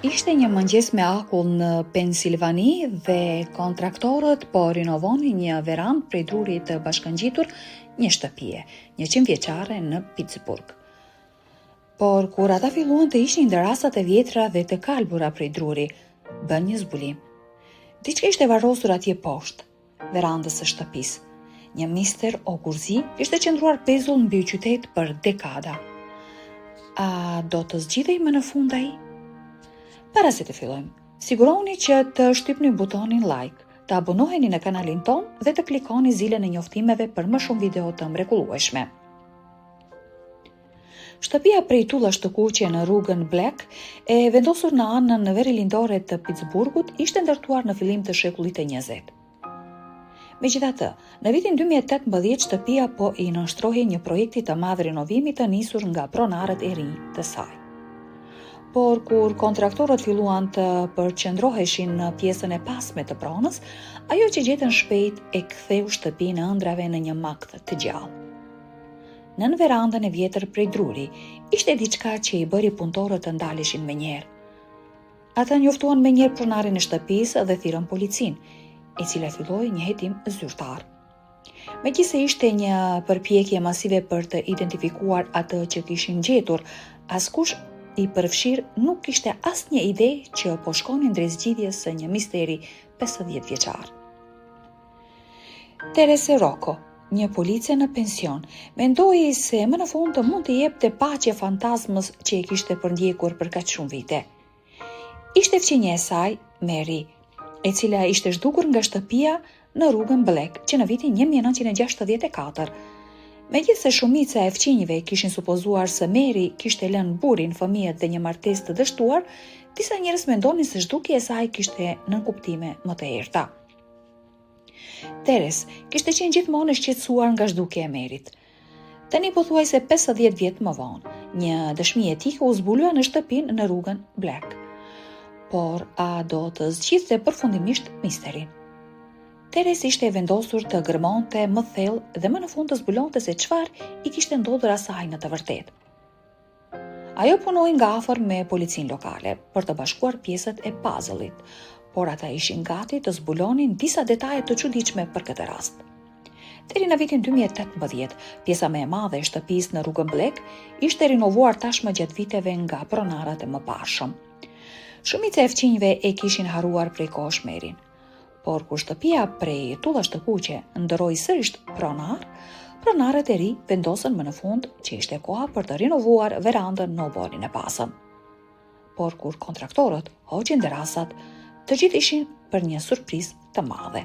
Ishte një mëngjes me akull në Pensilvani dhe kontraktorët po rinovonin një verandë prej drurit të bashkangjitur një shtëpie, 100 vjeçare në Pittsburgh. Por kur ata filluan të ishin terasat e vjetra dhe të kalbura prej druri, bën një zbulim. Diçka ishte varrosur atje poshtë, verandës së shtëpisë. Një mister o kurzi ishte qëndruar pezull mbi qytet për dekada. A do të zgjidhej më në fund ai? Para se të fillojmë, siguroni që të shtypni butonin like, të abonoheni në kanalin ton dhe të klikoni zilën e njoftimeve për më shumë video të mrekullueshme. Shtëpia prej tullash të kuqe në rrugën Black, e vendosur në anën verilandore të Pittsburghut, ishte ndërtuar në fillim të shekullit të 20. Megjithatë, në vitin 2018 shtëpia po i nënshtrohej një projekti të madh renovimi të nisur nga pronarët e rinj të saj. Por kur kontraktorët filluan të përqendroheshin në pjesën e pasme të pronës, ajo që gjetën shpejt e ktheu shtëpinë e ëndrave në një makth të gjallë. Nën verandën e vjetër prej druri, ishte diçka që i bëri punëtorët të ndaleshin menjëherë. Ata njoftuan menjëherë pronarin e shtëpisë dhe thirrën policinë, e cila filloi një hetim zyrtar. Megjithëse ishte një përpjekje masive për të identifikuar atë që kishin gjetur, askush i përfshirë nuk kishte asnjë ide që po shkonin drejt zgjidhjes së një misteri 50 vjeçar. Teresa Rocco, një police në pension, mendoi se më në fund të mund të jepte paqe fantazmës që e kishte përndjekur për kaq shumë vite. Ishte fëmijëja e saj, Mary, e cila ishte zhdukur nga shtëpia në rrugën Black, që në vitin 1964. Megjithse shumica e fëmijëve kishin supozuar se Mary kishte lënë burrin, fëmijët dhe një martesë të dështuar, disa njerëz mendonin se zhdukja e saj kishte nënkuptime më të errta. Teres kishte qenë gjithmonë e shqetësuar nga zhdukja e Maryt. Tani pothuajse 50 vjet më vonë, një dëshmi etike u zbulua në shtëpinë në rrugën Black. Por a do të zgjidhte përfundimisht misterin? Teres ishte e vendosur të gërmonte më thellë dhe më në fund të zbulonte se çfarë i kishte ndodhur asaj në të vërtetë. Ajo punoi nga afër me policinë lokale për të bashkuar pjesët e puzzle-it, por ata ishin gati të zbulonin disa detaje të çuditshme për këtë rast. Deri në vitin 2018, pjesa më e madhe e shtëpisë në rrugën Black ishte rinovuar tashmë gjatë viteve nga pronarët e mëparshëm. Shumica e fëmijëve e kishin harruar prej kohësh Maryn. Por kur shtëpia prej tullash të kuqe ndëroi sërish pronarët e ri vendosën më në fund që ishte koha për të rinovuar verandën në oborin e pasëm. Por kur kontraktorët hoqin terasat, të gjithë ishin për një surprizë të madhe.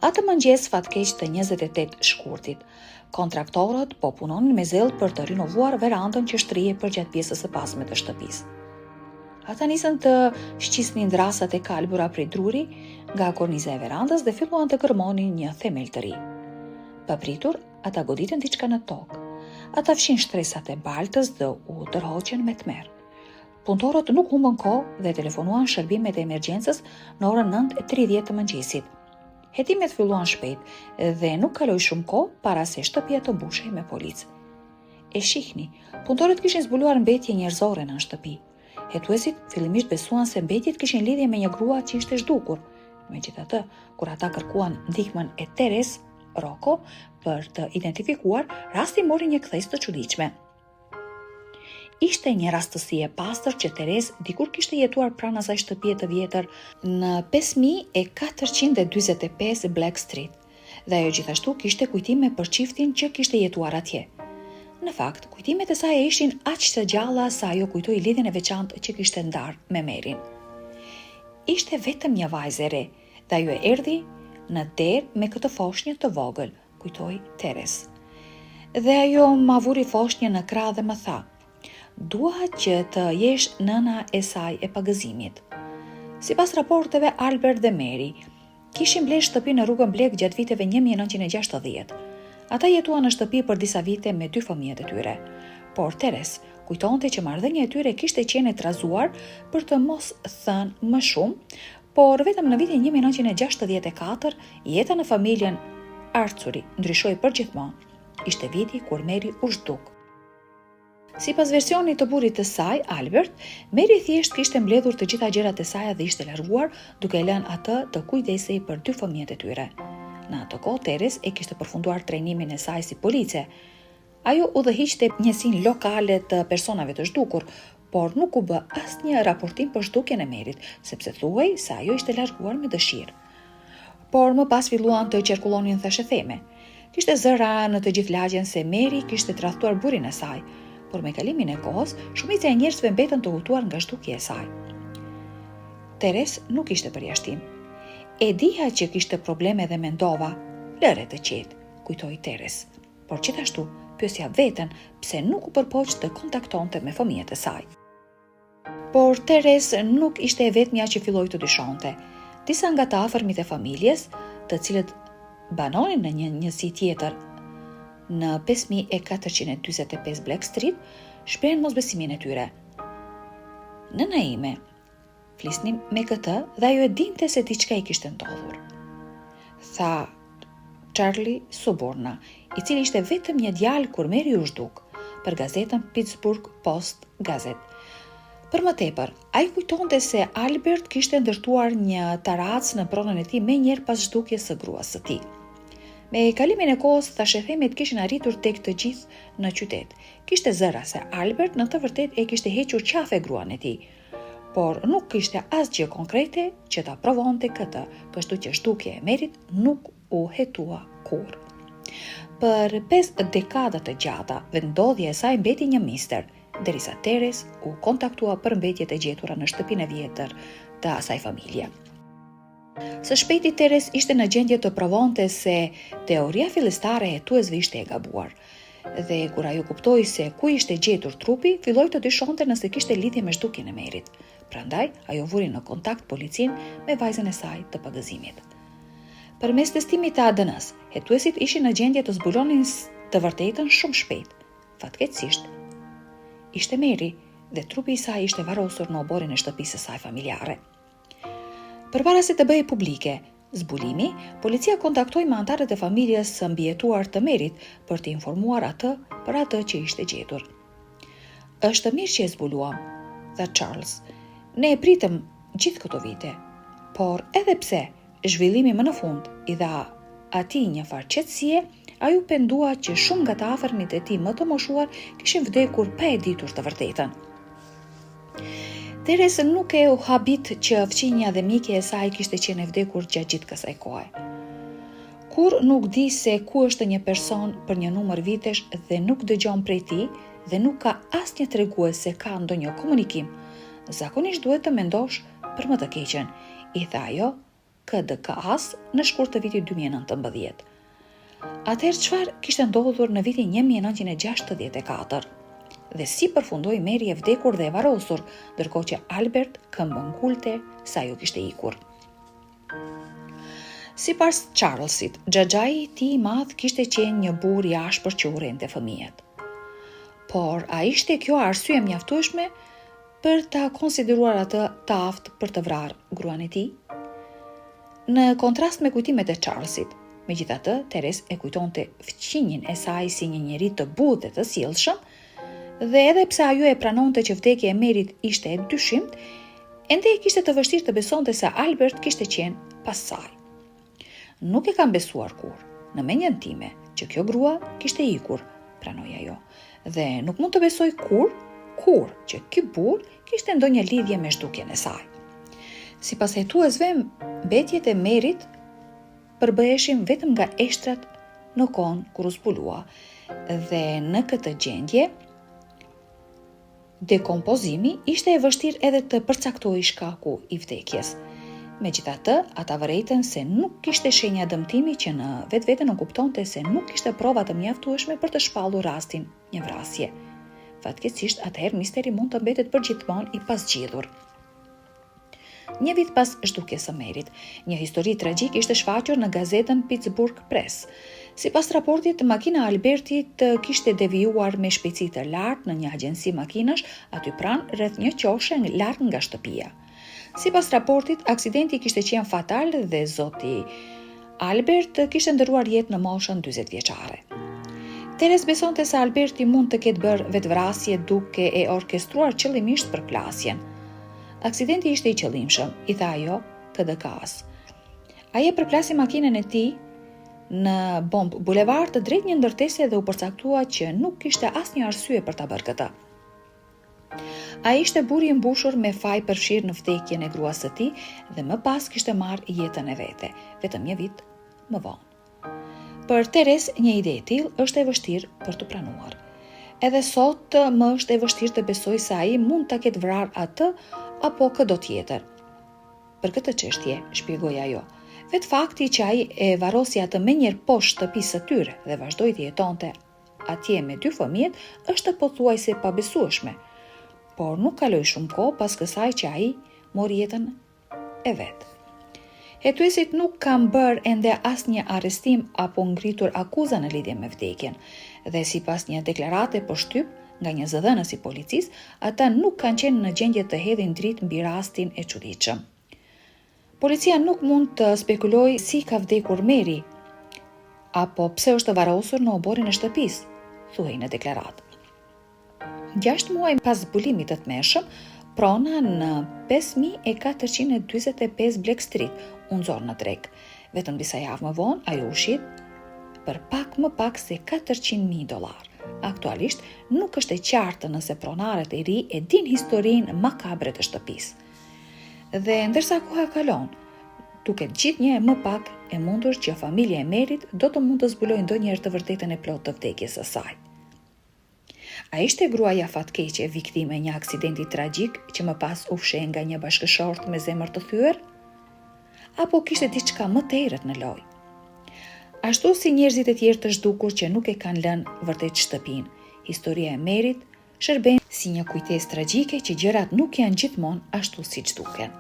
Atë mëngjes fatkeq të 28 shkurtit, kontraktorët po punonin me zell për të rinovuar verandën që shtrihej përgjatë pjesës së pasme të shtëpisë. Ata nisën të shqisnin drasat e kalbura prej druri nga korniza e verandës dhe filluan të kërmonin një themel të ri. Papritur, ata goditën diçka në tokë. Ata fshin shtresat e baltës dhe u tërhoqën me tmerr. Punëtorët nuk humbën kohë dhe telefonuan shërbimet e emergjencës në orën 9:30 të mëngjesit. Hetimet filluan shpejt dhe nuk kaloi shumë kohë para se shtëpia të mbushej me policë. E shihni, punëtorët kishin zbuluar mbetje njerëzore në shtëpi. Hetuesit fillimisht besuan se mbetjet kishin lidhje me një grua që ishte zhdukur. Megjithatë, kur ata kërkuan ndihmën e Teres Rocco për të identifikuar, rasti mori një kthesë të çuditshme. Ishte një rastësi e pastër që Teres dikur kishte jetuar pranë asaj shtëpie të vjetër në 5445 Black Street, dhe ajo gjithashtu kishte kujtime për çiftin që kishte jetuar atje. Në fakt, kujtimet e saj ishin aq të gjalla sa ajo kujtoi lidhjen e veçantë që kishte ndarë me Maryn. Ishte vetëm një vajzë e re, dhe ajo erdhi në derë me këtë foshnjë të vogël, kujtoi Teres. Dhe ajo ma vuri foshnjën në krah dhe më tha: "Dua që të jesh nëna e saj e pagëzimit." Sipas raporteve, Albert dhe Mary kishin blerë shtëpi në rrugën Black gjatë viteve 1960. Ata jetuan në shtëpi për disa vite me 2 fëmijët e tyre, por Teres kujtonte që marrëdhënia e tyre kishte qenë e trazuar për të mos thënë më shumë, por vetëm në vitin 1964 jeta në familjen Arthuri ndryshoi përgjithmonë. Ishte viti kur Mary u zhduk. Sipas versionit të burrit të saj, Albert, Mary thjesht kishte mbledhur të gjitha gjërat e saj dhe ishte larguar, duke lënë atë të kujdesej për 2 fëmijët e tyre. Në atë kohë Teres e kishte përfunduar trajnimin e saj si police. Ajo udhëhiqte njësinë lokale të personave të zhdukur, por nuk u bë asnjë raportim për zhdukjen e Merit, sepse thuhej se ajo ishte larguar me dëshirë. Por më pas filluan të qarkullonin thashë theme. Kishte zëra në të gjithë lagjen se Mary kishte tradhtuar burrin e saj, por me kalimin e kohës, shumica e njerëzve mbetën të hutuar nga zhdukja e saj. Teres nuk ishte përjashtim. E dija që kishte probleme dhe mendova, lëre të qetë, kujtoi Teres. Por gjithashtu, pyesja veten pse nuk u përpoq të kontaktonte me fëmijët e saj. Por Teres nuk ishte e vetmja që filloi të dyshonte. Disa nga të afërmit e familjes, të cilët banonin në një njësi tjetër në 5445 Black Street, shprehen mosbesimin e tyre. Nëna ime, flisnim me këtë dhe ajo e dinte se diçka i kishte ndodhur, tha Charlie Suborna, i cili ishte vetëm një djalë kur Mary u zhduk, për gazetën Pittsburgh Post Gazette. Për më tepër, ai kujtonte se Albert kishte ndërtuar një tarac në pronën e tij menjëherë pas zhdukjes së gruas së tij. Me kalimin e kohës, thashëthemet kishin arritur tek të gjithë në qytet. Kishte zëra se Albert në të vërtetë e kishte hequr qafe gruan e tij, por nuk kishte asgjë konkrete që ta provonte këtë, kështu që zhdukja e Merit nuk u hetua kurrë. Për 5 dekada të gjata, vendodhja e saj mbeti një mister, derisa Teres u kontaktua për mbetjet e gjetura në shtëpinë e vjetër të asaj familje. Së shpejti Teres ishte në gjendje të provonte se teoria fillestare e hetuesve ishte e gabuar. Dhe kur ajo kuptoi se ku ishte gjetur trupi, filloi të dyshonte nëse kishte lidhje me zhdukjen e Merit. Prandaj, ajo vuri në kontakt policin me vajzën e saj të pagëzimit. Përmes testimit të ADN-s, hetuesit ishin në gjendje të zbulonin të vërtetën shumë shpejt. Fatkeqësisht, ishte Mary dhe trupi i saj ishte varrosur në oborin e shtëpisë së saj familjare. Përpara se të bëhej publike zbulimi, policia kontaktoi me anëtarët e familjes së mbijetuar të Merit për të informuar atë për atë që ishte gjetur. Është mirë që e zbuluam, tha Charles. Ne e pritëm gjithë këto vite, por edhe pse zhvillimi më në fund i dha atij një farë qetësie, ajo pendua që shumë nga të afërmit e tij më të moshuar kishin vdekur pa e ditur të vërtetën. Teres nuk e u habit që fëmijëja dhe mikja e saj kishte qenë e vdekur gjatë gjithë kësaj kohe. Kur nuk di se ku është një person për një numër vitesh dhe nuk dëgjon prej tij dhe nuk ka asnjë tregues se ka ndonjë komunikim, zakonisht duhet të mendosh për më të keqen, i tha ajo KDK-s në shkurt të vitit 2019. Atëherë çfarë kishte ndodhur në vitin 1964? Dhe si përfundoi Mary e vdekur dhe e varrosur, ndërkohë që Albert këmbëngulte se ajo kishte ikur. Sipas Charlesit, xhaxhai i tij i madh kishte qenë një burr i ashpër që urrente fëmijët. Por a ishte kjo arsye mjaftueshme për ta konsideruar atë të aftë për të vrarë gruan e tij? Në kontrast me kujtimet e Charlesit, megjithatë, Teres e kujtonte fëmijën e saj si një njerëz të butë dhe të sjellshëm, dhe edhe pse ajo e pranonte që vdekja e Merit ishte e dyshimt, ende e kishte të vështirë të besonte se Albert kishte qenë pas saj. Nuk e kam besuar kurrë, në mendjen time, që kjo grua kishte ikur, pranoi ajo, dhe nuk mund të besoj kurrë që ky burr kishte ndonjë lidhje me zhdukjen e saj. Sipas hetuesve, mbetjet e Merit përbëheshin vetëm nga eshtrat në kohën kur u zbulua, dhe në këtë gjendje dekompozimi ishte e vështirë edhe të përcaktojë shkaku i vdekjes. Megjithatë, ata vërejtën se nuk kishte shenja dëmtimi që në vetvete nuk kuptonte se nuk kishte prova të mjaftueshme për të shpallur rastin një vrasje. Fatkeqësisht, atëherë misteri mund të mbetet përgjithmonë i pasgjidhur. Një vit pas zhdukjes së Merit, një histori tragjik ishte shfaqur në gazetën Pittsburgh Press. Sipas raportit, makina e Albertit kishte devijuar me shpejtësi të lartë në një agjenci makinash aty pranë rreth një qoshe larg nga shtëpia. Sipas raportit, aksidenti kishte qenë fatal dhe zoti Albert kishte ndëruar jetë në moshën 40 vjeçare. Teres besonte se Alberti mund të ketë bërë vetvrasje duke e orkestruar qëllimisht përplasjen. Aksidenti ishte i qëllimshëm, i tha ajo KDK-s. Ai e përplasi makinën e tij në Bomb Bulevard të drejt një ndërtese dhe u përcaktua që nuk kishte asnjë arsye për ta bërë këtë. Ai ishte burri i mbushur me faj përfshirë në vdekjen e gruas së tij dhe më pas kishte marrë jetën e vete, vetëm një vit më vonë. Për Teres, një ide e tillë është e vështirë për të pranuar. Edhe sot më është e vështirë të besoj se ai mund ta ketë vrarë atë apo këdo tjetër. Për këtë çështje, shpjegoi ajo, vetë fakti që ai e varosi atë menjëherë poshtë shtëpisë së tyre dhe vazhdoi të jetonte atje me 2 fëmijët është pothuajse e pabesueshme. Por nuk kaloi shumë kohë pas kësaj që ai mori jetën e vet. Hetuesit nuk kanë bërë ende asnjë arrestim apo ngritur akuza në lidhje me vdekjen, dhe sipas një deklarate poshtyp nga një zëdhënës i policisë, ata nuk kanë qenë në gjendje të hedhin dritë mbi rastin e çuditshëm. Policia nuk mund të spekulojë si ka vdekur Meri, apo pse është varrosur në oborrin e shtëpisë, thuhej në deklaratë. 6 muaj pas zbulimit të tmeshëm, prona në 5445 Black Street u nxorr në treg. Vetëm disa javë më vonë, ajo u shit për më pak se $400,000. Aktualisht nuk është e qartë nëse pronarët e ri e din historinë makabre të shtëpisë. Dhe ndërsa koha kalon, duket gjithnjë më pak e mundur që familja e Merit do të mund të zbulojë ndonjëherë të vërtetën e plotë të vdekjes së saj. A ishte gruaja fatkeqe viktime e një aksidenti tragjik që më pas u fsheh nga një bashkëshort me zemër të thyer? Apo kishte diçka më të errët në lojë? Ashtu si njerëzit e tjerë të zhdukur që nuk e kanë lënë vërtet shtëpinë, historia e Merit shërben si një kujtesë tragjike që gjërat nuk janë gjithmonë ashtu siç duken.